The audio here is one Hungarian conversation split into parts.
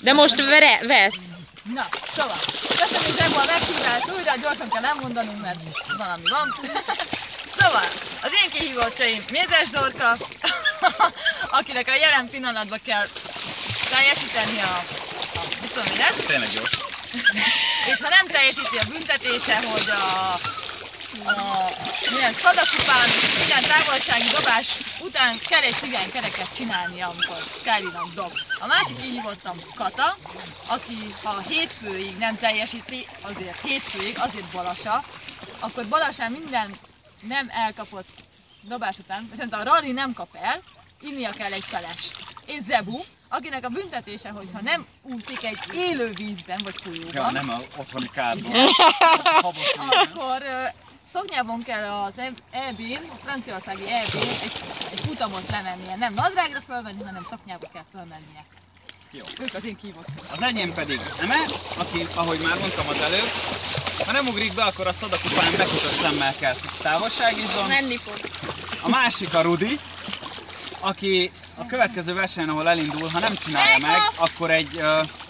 De most vesz. Na, szóval, köszönjük Zebu a meghívást, újra gyorsan kell elmondanunk, mert valami van. Szóval, az én kihívottjaim Mézes Dorka, akinek a jelen pillanatban kell teljesíteni a tudom mi lesz. Tényleg gyors. És ha nem teljesíti a büntetése, hogy milyen szadakupán, minden távolsági dobás után kell egy cigánykereket csinálnia, amikor Skylinak dob. A másik kihívottam Kata, aki ha hétfőig nem teljesíti, azért balasa, akkor balasán minden nem elkapott dobás után, viszont a rally nem kap el, innia kell egy feles. És Zebu, akinek a büntetése, hogyha nem úszik egy élő vízben vagy folyóban. Ja, nem az otthoni kádban. Akkor szoknyában kell az EB-n, a franciaországi EB-n egy futamot lemennie. Nem nadrágra fölvenni, hanem szoknyába kell fölmennie. Jó. Ők az én kihívottam. Az enyém pedig Eme, aki, ahogy már mondtam az előbb, ha nem ugrik be, akkor a szadakupán bekötött szemmel kell távolságizzon. Menni fog. A másik a Rudi, aki a következő versenyen, ahol elindul, ha nem csinálja meg, akkor egy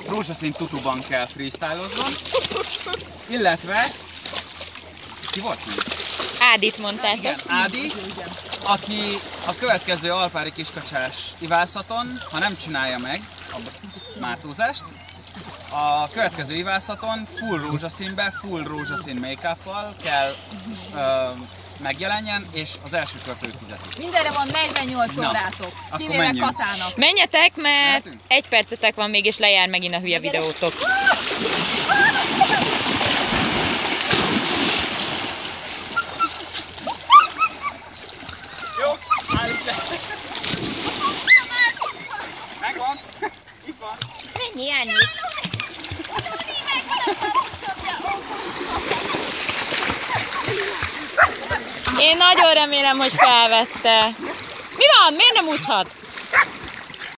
rózsaszín tutuban kell freestylozzon. Illetve, ki volt még? Ádit mondtátok. Igen, Ádi, aki a következő alpári kiskacsás ivászaton, ha nem csinálja meg a mártózást, a következő ivászaton full rózsaszínbe, full rózsaszín make-up-val kell megjelenjen, és az első kört ő fizeti. Mindenre van 48 órátok, kivéve Katának. Menjetek, mert egy percetek van még, és lejár megint a hülye videótok. Jó, állj le! Megvan! Itt van! Mennyi, Jányi? Én nagyon remélem, hogy felvette. Mi van? Miért nem úszhat?